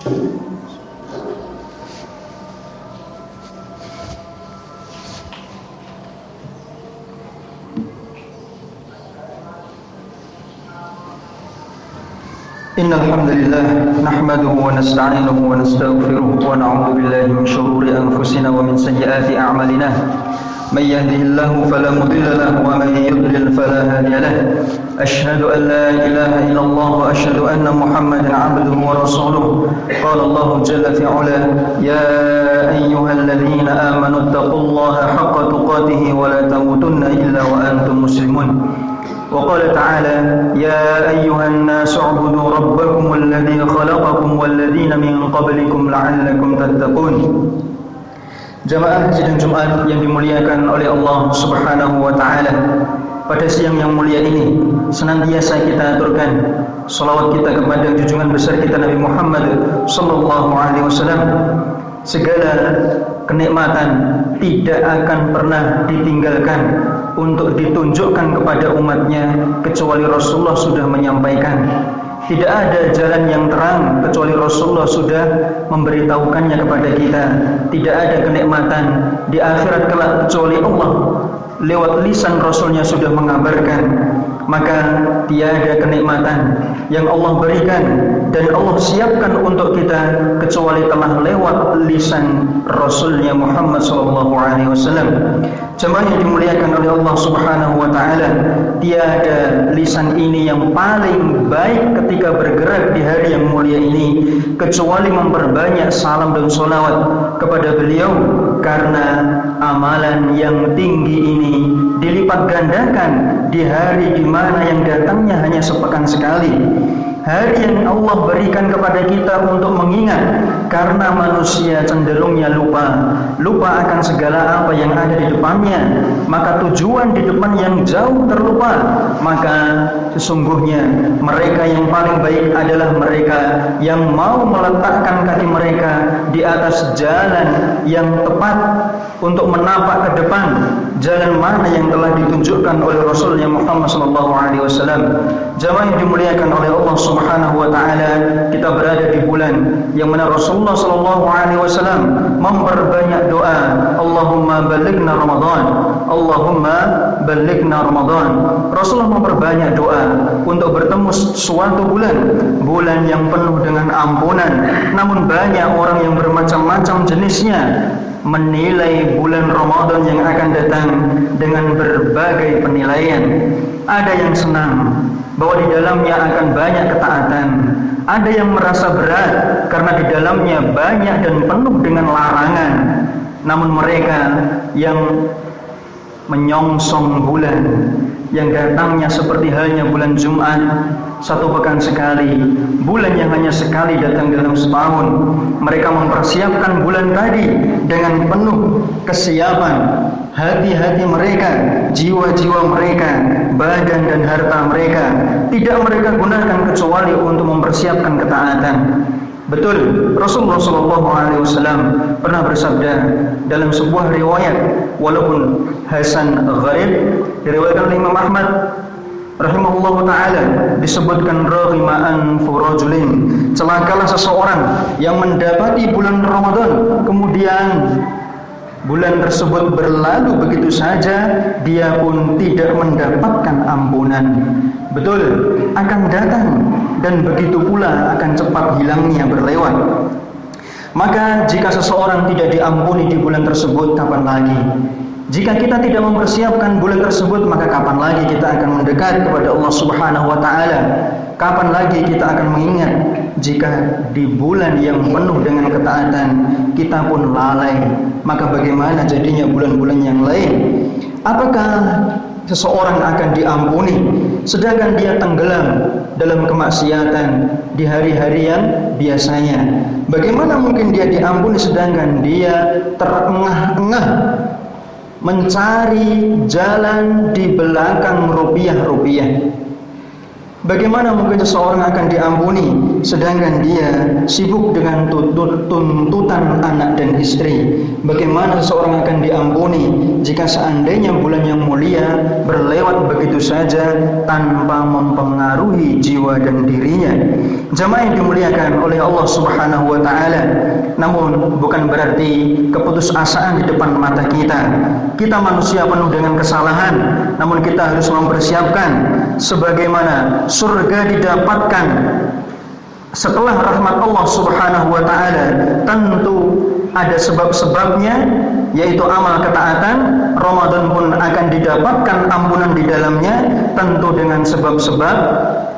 إن الحمد لله نحمده ونستعينه ونستغفره ونعوذ بالله من شرور أنفسنا ومن سيئات أعمالنا من يهده الله فلا مضل له ومن يضلل فلا هادي له أشهد أن لا إله إلا الله وأشهد أن محمدا عبده ورسوله قال الله جل في علاه يا أيها الذين آمنوا اتقوا الله حق تقاته ولا تموتن إلا وأنتم مسلمون وقال تعالى يا أيها الناس اعبدوا ربكم الذي خلقكم والذين من قبلكم لعلكم تتقون. Jamaah Haji dan Jumat yang dimuliakan oleh Allah Subhanahu wa taala, pada siang yang mulia ini senantiasa kita aturkan salawat kita kepada junjungan besar kita Nabi Muhammad sallallahu alaihi wasallam. Segala kenikmatan tidak akan pernah ditinggalkan untuk ditunjukkan kepada umatnya kecuali Rasulullah sudah menyampaikan. Tidak ada jalan yang terang kecuali Rasulullah sudah memberitahukannya kepada kita. Tidak ada kenikmatan di akhirat kelak kecuali Allah lewat lisan Rasulnya sudah mengabarkan. Maka tiada kenikmatan yang Allah berikan dan Allah siapkan untuk kita kecuali telah lewat lisan Rasulnya Muhammad SAW. Jemaah yang dimuliakan oleh Allah Subhanahu wa taala, tiada lisan ini yang paling baik ketika bergerak di hari yang mulia ini kecuali memperbanyak salam dan sholawat kepada beliau, karena amalan yang tinggi ini dilipat gandakan di hari di mana yang datangnya hanya sepekan sekali. Hari yang Allah berikan kepada kita untuk mengingat, karena manusia cenderungnya lupa akan segala apa yang ada di depannya, maka tujuan di depan yang jauh terlupa. Maka sesungguhnya mereka yang paling baik adalah mereka yang mau meletakkan kaki mereka di atas jalan yang tepat untuk menapak ke depan, jalan mana yang telah ditunjukkan oleh Rasulnya Muhammad SAW. Jamaah yang dimuliakan oleh Allah Subhanahu wa taala, kita berada di bulan yang mana Rasulullah SAW memperbanyak doa, Allahumma balighna Ramadan, Allahumma balighna Ramadan. Rasulullah memperbanyak doa untuk bertemu suatu bulan yang penuh dengan ampunan. Namun banyak orang yang bermacam-macam jenisnya menilai bulan Ramadan yang akan datang dengan berbagai penilaian. Ada yang senang bahwa di dalamnya akan banyak ketaatan, ada yang merasa berat karena di dalamnya banyak dan penuh dengan larangan. Namun mereka yang menyongsong bulan yang datangnya seperti halnya bulan Jumat, satu pekan sekali, bulan yang hanya sekali datang dalam setahun, mereka mempersiapkan bulan tadi dengan penuh kesiapan. Hati-hati mereka, jiwa-jiwa mereka, badan dan harta mereka tidak mereka gunakan kecuali untuk mempersiapkan ketaatan. Betul, Rasulullah SAW pernah bersabda dalam sebuah riwayat, walaupun hasan gharib, diriwayatkan oleh Imam Ahmad rahimahullahu ta'ala, disebutkan raghima anfu rajulin, celakalah seseorang yang mendapati bulan Ramadan kemudian bulan tersebut berlalu begitu saja, dia pun tidak mendapatkan ampunan. Betul, akan datang dan begitu pula akan cepat hilangnya berlewat. Maka jika seseorang tidak diampuni di bulan tersebut, kapan lagi? Jika kita tidak mempersiapkan bulan tersebut, maka kapan lagi kita akan mendekat kepada Allah Subhanahu wa taala? Kapan lagi kita akan mengingat jika di bulan yang penuh dengan ketaatan kita pun lalai? Maka bagaimana jadinya bulan-bulan yang lain? Apakah seseorang akan diampuni sedangkan dia tenggelam dalam kemaksiatan di hari-hari yang biasanya? Bagaimana mungkin dia diampuni sedangkan dia terengah-engah mencari jalan di belakang rupiah-rupiah? Bagaimana mungkin seseorang akan diampuni sedangkan dia sibuk dengan tuntutan anak dan istri? Bagaimana seseorang akan diampuni jika seandainya bulan yang mulia berlewat begitu saja tanpa mempengaruhi jiwa dan dirinya? Jamaah yang dimuliakan oleh Allah Subhanahu wa taala, namun bukan berarti keputusasaan di depan mata kita. Kita manusia penuh dengan kesalahan, namun kita harus mempersiapkan sebagaimana surga didapatkan setelah rahmat Allah Subhanahu wa taala. Tentu ada sebab-sebabnya, yaitu amal ketaatan. Ramadan pun akan didapatkan ampunan di dalamnya, tentu dengan sebab-sebab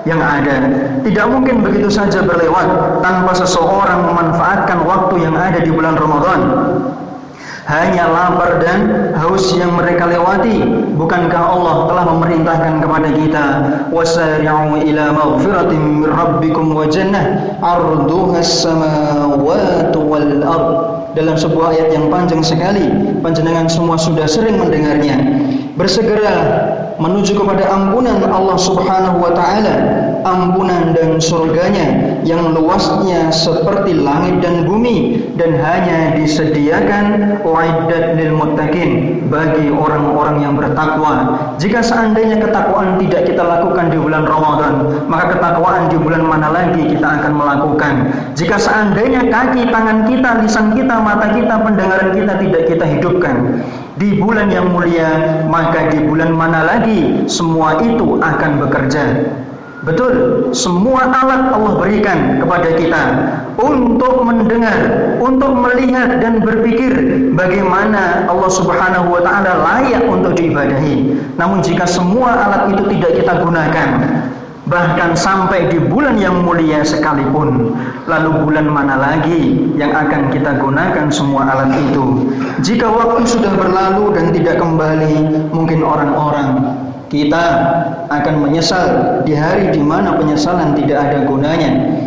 yang ada. Tidak mungkin begitu saja berlewat tanpa seseorang memanfaatkan waktu yang ada di bulan Ramadan. Hanya lapar dan haus yang mereka lewati. Bukankah Allah telah memerintahkan kepada kita, wasari'u ila maghfiratin min rabbikum wa jannah 'arduha as-samawati wal ard. Dalam sebuah ayat yang panjang sekali, panjenengan semua sudah sering mendengarnya. Bersegera menuju kepada ampunan Allah Subhanahu wa taala, ampunan dan surganya yang luasnya seperti langit dan bumi, dan hanya disediakan uiddat lil muttaqin, bagi orang-orang yang bertakwa. Jika seandainya ketakwaan tidak kita lakukan di bulan Ramadan, maka ketakwaan di bulan mana lagi kita akan melakukan? Jika seandainya kaki, tangan kita, lisan kita, mata kita, pendengaran kita tidak kita hidupkan di bulan yang mulia, maka di bulan mana lagi semua itu akan bekerja? Betul, semua alat Allah berikan kepada kita untuk mendengar, untuk melihat dan berpikir bagaimana Allah Subhanahu wa taala layak untuk diibadahi. Namun jika semua alat itu tidak kita gunakan, bahkan sampai di bulan yang mulia sekalipun, lalu bulan mana lagi yang akan kita gunakan semua alat itu? Jika waktu sudah berlalu dan tidak kembali, mungkin orang-orang kita akan menyesal di hari di mana penyesalan tidak ada gunanya.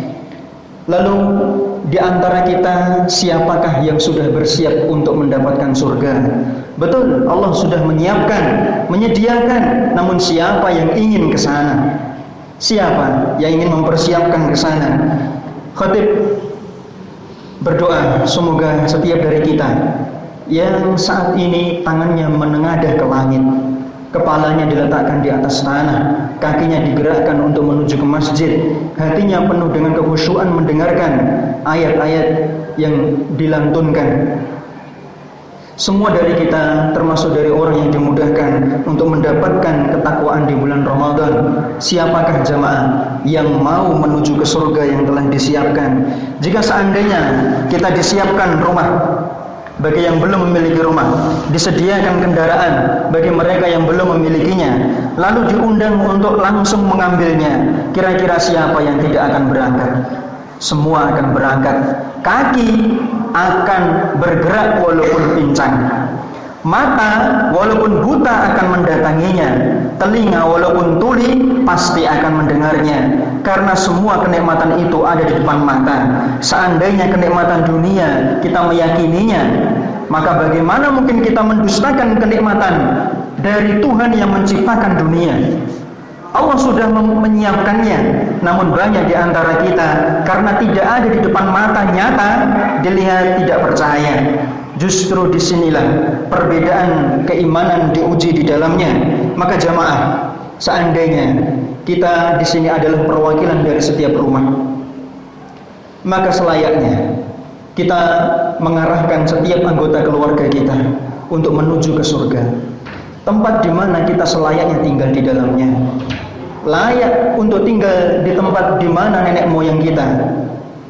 Lalu di antara kita, siapakah yang sudah bersiap untuk mendapatkan surga? Betul, Allah sudah menyiapkan, menyediakan. Namun siapa yang ingin ke sana? Siapa yang ingin mempersiapkan ke sana? Khatib berdoa, semoga setiap dari kita yang saat ini tangannya menengadah ke langit, kepalanya diletakkan di atas tanah, kakinya digerakkan untuk menuju ke masjid, hatinya penuh dengan kekhusyuan mendengarkan ayat-ayat yang dilantunkan. Semua dari kita, termasuk dari orang yang dimudahkan untuk mendapatkan ketakwaan di bulan Ramadan. Siapakah jamaah yang mau menuju ke surga yang telah disiapkan? Jika seandainya kita disiapkan rumah bagi yang belum memiliki rumah, disediakan kendaraan bagi mereka yang belum memilikinya, lalu diundang untuk langsung mengambilnya, kira-kira siapa yang tidak akan berangkat? Semua akan berangkat. Kaki akan bergerak walaupun pincang, mata walaupun buta akan mendatanginya, telinga walaupun tuli pasti akan mendengarnya, karena semua kenikmatan itu ada di depan mata. Seandainya kenikmatan dunia kita meyakininya, maka bagaimana mungkin kita mendustakan kenikmatan dari Tuhan yang menciptakan dunia? Allah sudah menyiapkannya, namun banyak di antara kita karena tidak ada di depan mata nyata, dilihat tidak percaya. Justru disinilah perbedaan keimanan diuji di dalamnya. Maka jamaah, seandainya kita di sini adalah perwakilan dari setiap rumah, maka selayaknya kita mengarahkan setiap anggota keluarga kita untuk menuju ke surga, tempat di mana kita selayaknya tinggal di dalamnya. Layak untuk tinggal di tempat di mana nenek moyang kita,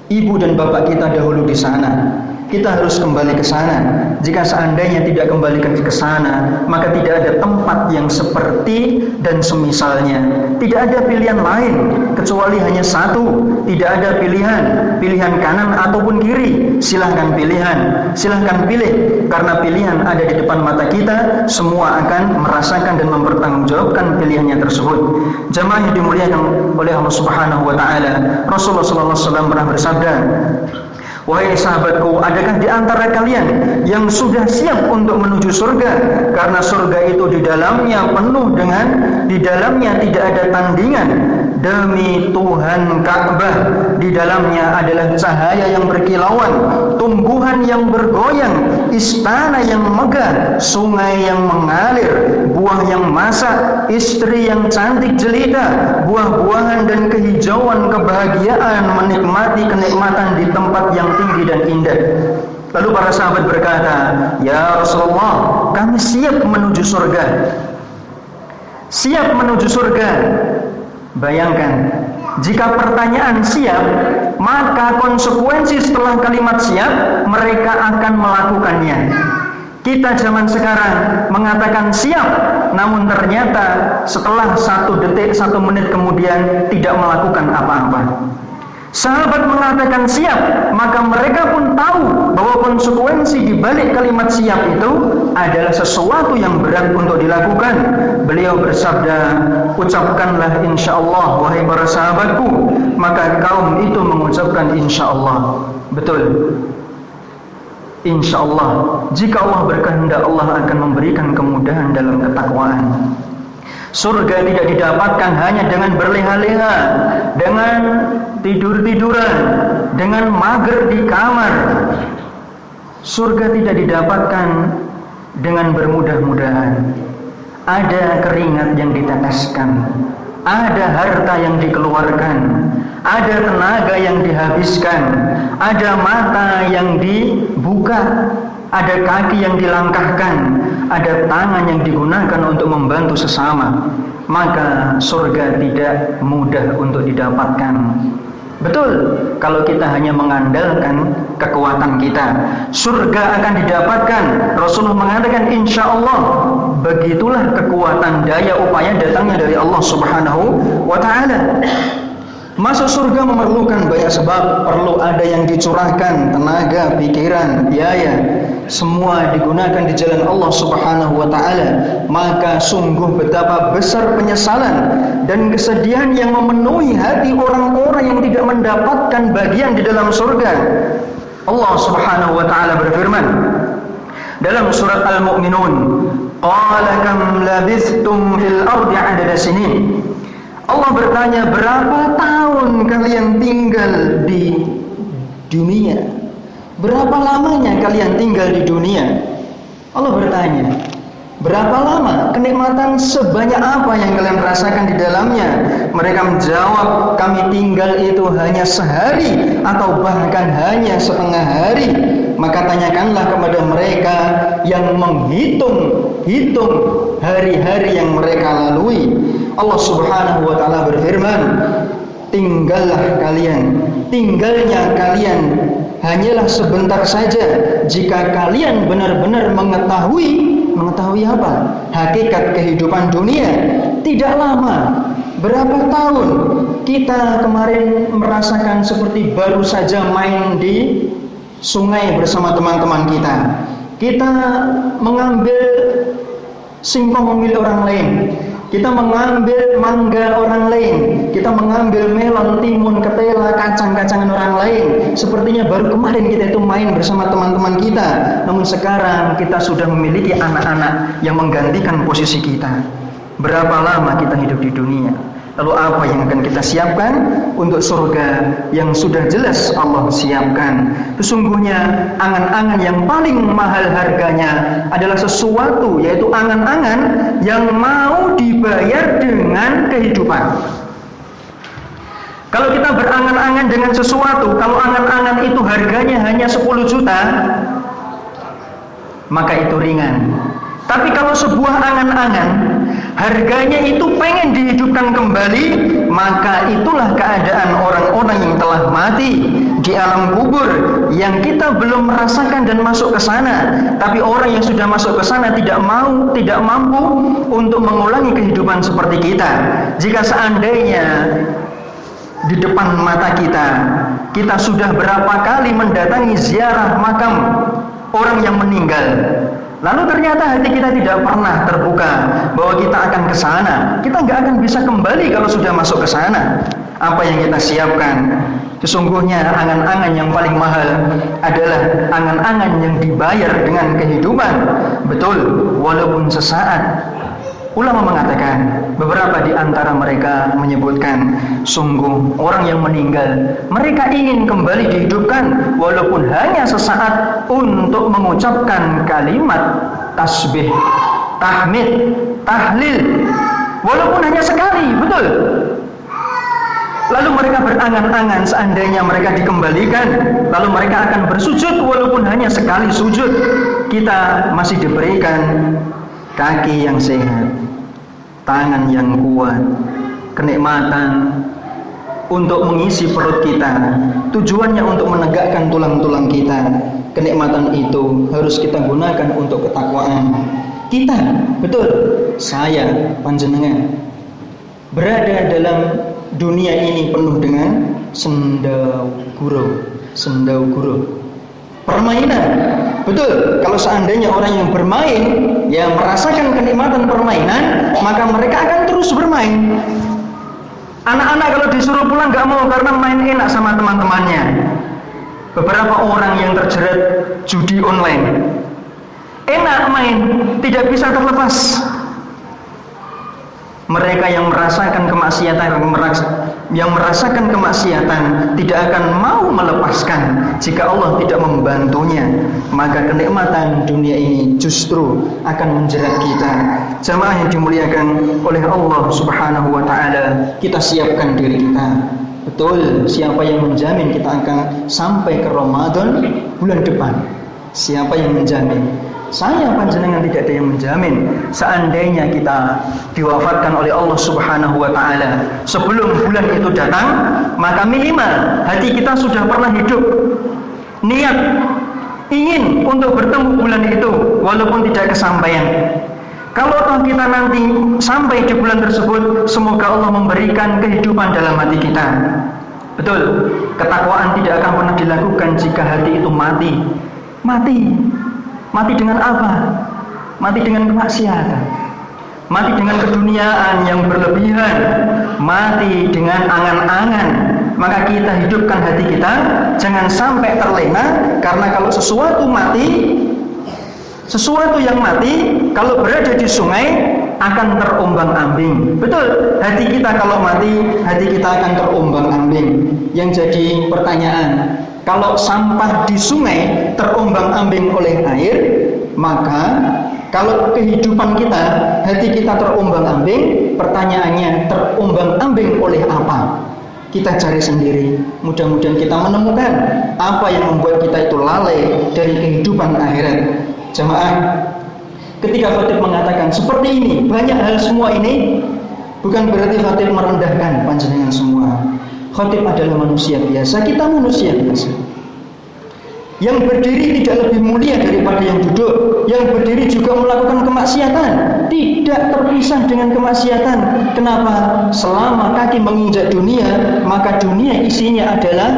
ibu dan bapak kita dahulu di sana. Kita harus kembali ke sana. Jika seandainya tidak kembali ke sana, maka tidak ada tempat yang seperti dan semisalnya. Tidak ada pilihan lain kecuali hanya satu. Tidak ada pilihan kanan ataupun kiri. Silahkan pilih. Karena pilihan ada di depan mata kita, semua akan merasakan dan mempertanggungjawabkan pilihannya tersebut. Jamaah yang dimuliakan oleh Allah Subhanahu wa taala, Rasulullah sallallahu alaihi wasallam pernah bersabda, wahai sahabatku, adakah di antara kalian yang sudah siap untuk menuju surga? Karena surga itu di dalamnya penuh dengan, di dalamnya tidak ada tandingan, demi Tuhan Ka'bah, di dalamnya adalah cahaya yang berkilauan, tumbuhan yang bergoyang, istana yang megah, sungai yang mengalir, buah yang masak, istri yang cantik jelita, buah-buahan dan kehijauan kebahagiaan, menikmati kenikmatan di tempat yang tinggi dan indah. Lalu para sahabat berkata, "Ya Rasulullah, kami siap menuju surga." Siap menuju surga. Bayangkan, jika pertanyaan siap, maka konsekuensi setelah kalimat siap, mereka akan melakukannya. Kita zaman sekarang mengatakan siap, namun ternyata setelah 1 detik, 1 menit kemudian tidak melakukan apa-apa. Sahabat mengatakan siap, maka mereka pun tahu bahwa konsekuensi di balik kalimat siap itu adalah sesuatu yang berat untuk dilakukan. Beliau bersabda, "Ucapkanlah insyaallah wahai para sahabatku." Maka kaum itu mengucapkan insyaallah. Betul. Insyaallah, jika Allah berkehendak, Allah akan memberikan kemudahan dalam ketakwaan. Surga tidak didapatkan hanya dengan berleha-leha, dengan tidur-tiduran, dengan mager di kamar. Surga tidak didapatkan dengan bermudah-mudahan. Ada keringat yang diteteskan, ada harta yang dikeluarkan, ada tenaga yang dihabiskan, ada mata yang dibuka, ada kaki yang dilangkahkan, ada tangan yang digunakan untuk membantu sesama. Maka surga tidak mudah untuk didapatkan. Betul, kalau kita hanya mengandalkan kekuatan kita, surga akan didapatkan. Rasulullah mengatakan insyaallah. Begitulah kekuatan daya upaya datangnya dari Allah Subhanahu wa ta'ala. Masuk surga memerlukan banyak sebab, perlu ada yang dicurahkan tenaga, pikiran, biaya, semua digunakan di jalan Allah Subhanahu wa ta'ala. Maka sungguh betapa besar penyesalan dan kesedihan yang memenuhi hati orang-orang yang tidak mendapatkan bagian di dalam surga. Allah Subhanahu wa ta'ala berfirman dalam surat Al-Mu'minun, "Qala kam labithtum fil ardi 'adada sinin." Allah bertanya, berapa tahun kalian tinggal di dunia? Berapa lamanya kalian tinggal di dunia? Allah bertanya, berapa lama? Kenikmatan sebanyak apa yang kalian rasakan di dalamnya? Mereka menjawab, kami tinggal itu hanya sehari atau bahkan hanya setengah hari. Maka tanyakanlah kepada mereka yang menghitung hari-hari yang mereka lalui. Allah Subhanahu wa ta'ala berfirman, tinggalnya kalian hanyalah sebentar saja. Jika kalian benar-benar mengetahui apa? Hakikat kehidupan dunia tidak lama. Berapa tahun kita kemarin merasakan seperti baru saja main di sungai bersama teman-teman kita. Kita mengambil singkong milik orang lain, kita mengambil mangga orang lain, kita mengambil melon, timun, ketela, kacang-kacangan orang lain. Sepertinya baru kemarin kita itu main bersama teman-teman kita. Namun sekarang kita sudah memiliki anak-anak yang menggantikan posisi kita. Berapa lama kita hidup di dunia? Lalu apa yang akan kita siapkan untuk surga yang sudah jelas Allah siapkan? Sesungguhnya angan-angan yang paling mahal harganya adalah sesuatu, yaitu angan-angan yang mau dibayar dengan kehidupan. Kalau kita berangan-angan dengan sesuatu, kalau angan-angan itu harganya hanya 10 juta, maka itu ringan. Tapi kalau sebuah angan-angan harganya itu pengen dihidupkan kembali, maka itulah keadaan orang-orang yang telah mati di alam kubur, yang kita belum merasakan dan masuk ke sana. Tapi orang yang sudah masuk ke sana tidak mampu untuk mengulangi kehidupan seperti kita. Jika seandainya di depan mata kita sudah berapa kali mendatangi ziarah makam orang yang meninggal, lalu ternyata hati kita tidak pernah terbuka bahwa kita akan ke sana, kita nggak akan bisa kembali kalau sudah masuk ke sana. Apa yang kita siapkan? Sesungguhnya angan-angan yang paling mahal adalah angan-angan yang dibayar dengan kehidupan. Betul, walaupun sesaat. Ulama mengatakan, beberapa di antara mereka menyebutkan, sungguh orang yang meninggal, mereka ingin kembali dihidupkan walaupun hanya sesaat untuk mengucapkan kalimat tasbih, tahmid, tahlil, walaupun hanya sekali, betul. Lalu mereka berangan-angan seandainya mereka dikembalikan, lalu mereka akan bersujud walaupun hanya sekali sujud. Kita masih diberikan kaki yang sehat, tangan yang kuat, kenikmatan untuk mengisi perut kita, tujuannya untuk menegakkan tulang-tulang kita. Kenikmatan itu harus kita gunakan untuk ketakwaan kita. Betul, saya panjenengan berada dalam dunia ini penuh dengan sendaguro, permainan. Betul, kalau seandainya orang yang bermain, ya merasakan kenikmatan permainan, maka mereka akan terus bermain. Anak-anak kalau disuruh pulang gak mau karena main enak sama teman-temannya. Beberapa orang yang terjerat judi online, enak main, tidak bisa terlepas. Mereka yang merasakan kemaksiatan tidak akan mau melepaskan jika Allah tidak membantunya, maka kenikmatan dunia ini justru akan menjerat kita. Jamaah yang dimuliakan oleh Allah Subhanahu wa taala, kita siapkan diri kita. Betul, siapa yang menjamin kita akan sampai ke Ramadan bulan depan? Siapa yang menjamin? Saya panjenengan tidak ada yang menjamin. Seandainya kita diwafatkan oleh Allah Subhanahu wa taala sebelum bulan itu datang, maka minimal hati kita sudah pernah hidup niat ingin untuk bertemu bulan itu walaupun tidak kesampaian. Kalau toh kita nanti sampai di bulan tersebut, semoga Allah memberikan kehidupan dalam hati kita. Betul, ketakwaan tidak akan pernah dilakukan jika hati itu mati. Mati dengan apa? Mati dengan kemaksiatan, mati dengan keduniaan yang berlebihan, mati dengan angan-angan. Maka kita hidupkan hati kita, jangan sampai terlena, karena kalau sesuatu yang mati kalau berada di sungai akan terombang-ambing. Betul, hati kita kalau mati, hati kita akan terombang-ambing. Yang jadi pertanyaan, kalau sampah di sungai terombang-ambing oleh air, maka kalau kehidupan kita, hati kita terombang-ambing, pertanyaannya terombang-ambing oleh apa? Kita cari sendiri. Mudah-mudahan kita menemukan apa yang membuat kita itu lalai dari kehidupan akhirat. Jamaah, ketika khatib mengatakan seperti ini, banyak hal semua ini, bukan berarti khatib merendahkan panjenengan semua. Khatib adalah manusia biasa, kita manusia biasa. Yang berdiri tidak lebih mulia daripada yang duduk. Yang berdiri juga melakukan kemaksiatan, tidak terpisah dengan kemaksiatan. Kenapa? Selama kaki menginjak dunia, maka dunia isinya adalah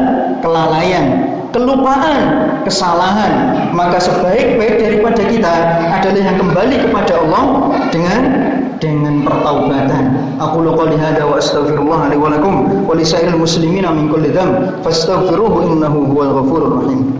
kelalaian, kelupaan, kesalahan. Maka sebaik-baik daripada kita adalah yang kembali kepada Allah dengan pertaubatan. Aku qouli hadza wa astaghfirullah li wa lakum wa li sa'iril muslimina min kulli dzamb fastaghfiruhu innahu huwal ghafurur rahim.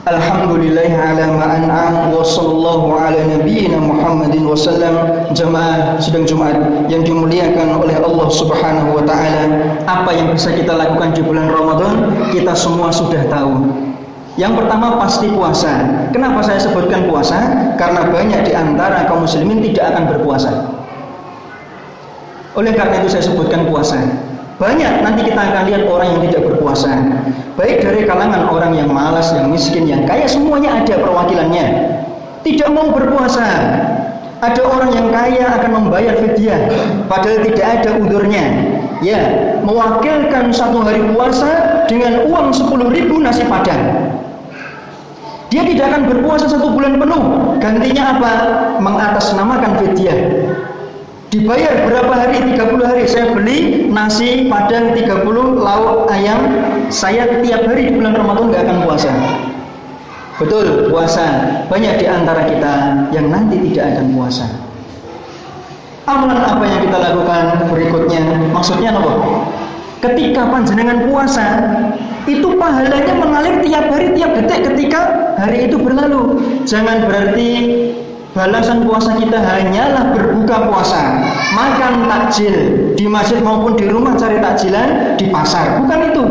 Alhamdulillah ala ma an'am wa sallallahu ala nabiyyina Muhammadin wa sallam. Jemaah sidang Jumat yang dimuliakan oleh Allah Subhanahu wa taala, apa yang bisa kita lakukan di bulan Ramadan kita semua sudah tahu. Yang pertama pasti puasa. Kenapa saya sebutkan puasa? Karena banyak di antara kaum muslimin tidak akan berpuasa. Oleh karena itu saya sebutkan puasa. Banyak nanti kita akan lihat orang yang tidak berpuasa, baik dari kalangan orang yang malas, yang miskin, yang kaya, semuanya ada perwakilannya. Tidak mau berpuasa. Ada orang yang kaya akan membayar fidyah, padahal tidak ada udurnya. Ya, mewakilkan 1 hari puasa dengan uang 10.000 nasi padang. Dia tidak akan berpuasa 1 bulan penuh. Gantinya apa? Mengatasnamakan fidyah. Dibayar berapa hari? 30 hari. Saya beli nasi padang 30, lauk ayam. Saya tiap hari di bulan Ramadan gak akan puasa. Betul, puasa. Banyak di antara kita yang nanti tidak akan puasa. Amalan apa yang kita lakukan berikutnya? Maksudnya apa? Ketika panjenengan puasa, itu pahalanya mengalir tiap hari, tiap detik ketika hari itu berlalu. Jangan berarti balasan puasa kita hanyalah berbuka puasa, makan takjil di masjid maupun di rumah, cari takjilan di pasar. Bukan itu.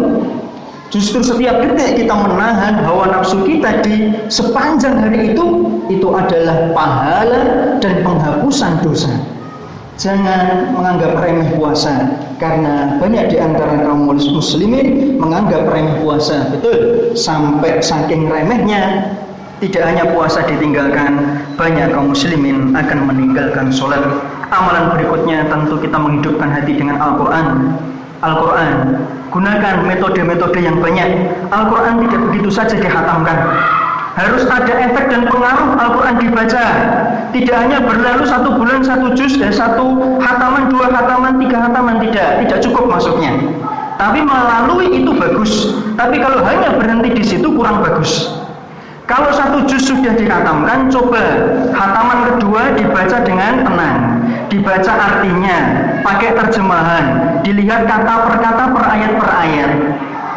Justru setiap detik kita menahan hawa nafsu kita di sepanjang hari itu adalah pahala dan penghapusan dosa. Jangan menganggap remeh puasa, karena banyak di antara kaum muslimin menganggap remeh puasa. Betul, sampai saking remehnya tidak hanya puasa ditinggalkan, banyak kaum muslimin akan meninggalkan sholat. Amalan berikutnya tentu kita menghidupkan hati dengan Al-Quran. Al-Quran, gunakan metode-metode yang banyak. Al-Quran tidak begitu saja dihatamkan, harus ada efek dan pengaruh Al-Quran dibaca. Tidak hanya berlalu 1 bulan 1 juz, 1 hataman, 2 hataman, 3 hataman, tidak cukup maksudnya. Tapi melalui itu bagus, tapi kalau hanya berhenti di situ kurang bagus. Kalau 1 juz sudah dikhatamkan, coba hataman kedua dibaca dengan tenang, dibaca artinya, pakai terjemahan, dilihat kata per kata, per ayat per ayat.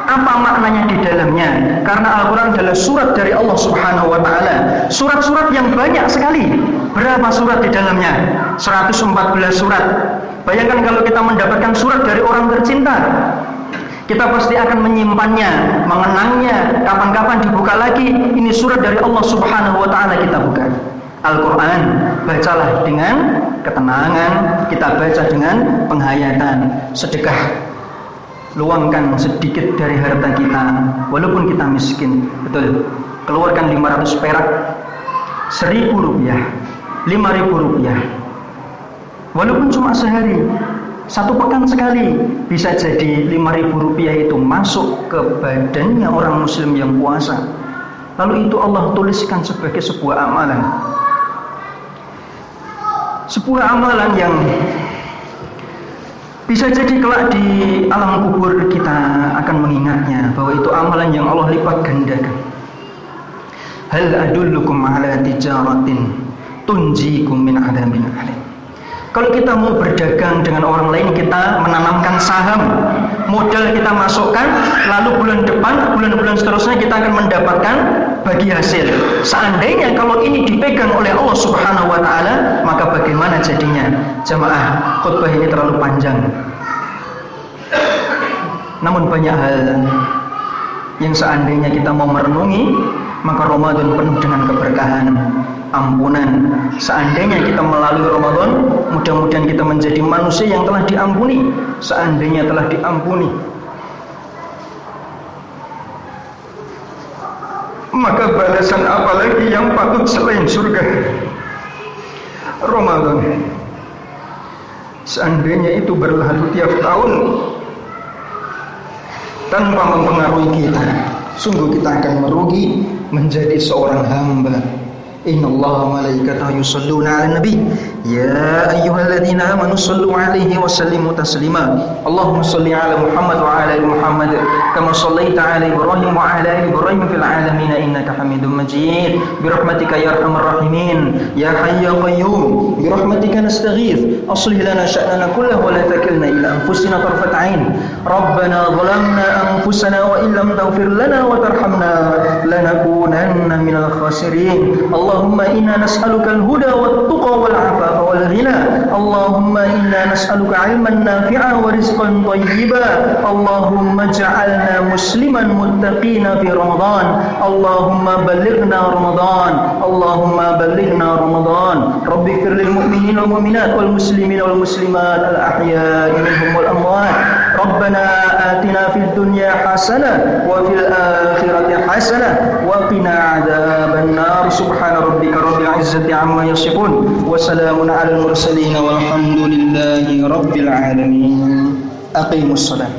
Apa maknanya di dalamnya? Karena Al-Quran adalah surat dari Allah Subhanahu wa Ta'ala. Surat-surat yang banyak sekali. Berapa surat di dalamnya? 114 surat. Bayangkan kalau kita mendapatkan surat dari orang tercinta, kita pasti akan menyimpannya, mengenangnya. Kapan-kapan dibuka lagi, ini surat dari Allah Subhanahu wa Ta'ala, kita buka. Al-Quran, bacalah dengan ketenangan, kita baca dengan penghayatan. Sedekah, luangkan sedikit dari harta kita, walaupun kita miskin. Betul, keluarkan 500 perak, 1.000 rupiah, 5.000 rupiah, walaupun cuma sehari, 1 pekan sekali, bisa jadi 5.000 rupiah itu masuk ke badannya orang muslim yang puasa. Lalu itu Allah tuliskan sebagai sebuah amalan. Sebuah amalan yang bisa jadi kelak di alam kubur kita akan mengingatnya, bahwa itu amalan yang Allah lipat gandakan. Hal adullukum ala tijaratin tunjikum min adzabin alim. Kalau kita mau berdagang dengan orang lain, kita menanamkan saham, modal kita masukkan, lalu bulan depan, bulan-bulan seterusnya kita akan mendapatkan bagi hasil. Seandainya kalau ini dipegang oleh Allah Subhanahu wa Ta'ala, maka bagaimana jadinya? Jamaah, khutbah ini terlalu panjang. Namun banyak hal yang seandainya kita mau merenungi, maka Ramadan penuh dengan keberkahan, ampunan. Seandainya kita melalui Ramadan, mudah-mudahan kita menjadi manusia yang telah diampuni. Seandainya telah diampuni, maka balasan apa lagi yang patut selain surga? Ramadan, seandainya itu berlalu tiap tahun tanpa mempengaruhi kita, sungguh kita akan merugi menjadi seorang hamba. Innallaha malaikatahu yusholluna 'alan nabi ya ayyuhalladzina amanu shallu 'alaihi wa sallimu taslima. Allahumma shalli 'ala Muhammad wa 'ala ali Muhammad kama shallaita 'ala Ibrahim wa 'ala ali Ibrahim fil 'alamin innaka Hamidum Majid. Bi rahmatika ya arhamar rahimin ya hayy ya qayyum, bi rahmatika nastaghith aslih lana sya'nana kullahu wa la takilna ila anfusina tarfat 'ain. Rabbana zalamna anfusana wa illam taghfir lana wa tarhamna lanakunanna minal khasirin. Allahumma inna nas'aluka al-huda wat-tuqa wal-'afafa wal-ghina. Allahumma inna nas'aluka 'ilman nafi'a wa rizqan thayyiba. Allahumma ij'alna musliman muttaqina fi Ramadan. Allahumma ballighna Ramadan. Allahumma ballighna Ramadan. Rabbi ighfir lil mu'minina wal mu'minat wal muslimina wal muslimat al-ahya'i minhum wal amwat. Rabbana atina fid dunya hasanah wa fil akhirati hasanah wa qina 'adzaban nar. Subhana rabbika rabbil izzati amma yasifun wa salamun 'alal mursalin walhamdulillahi rabbil alamin. Aqimus shalah.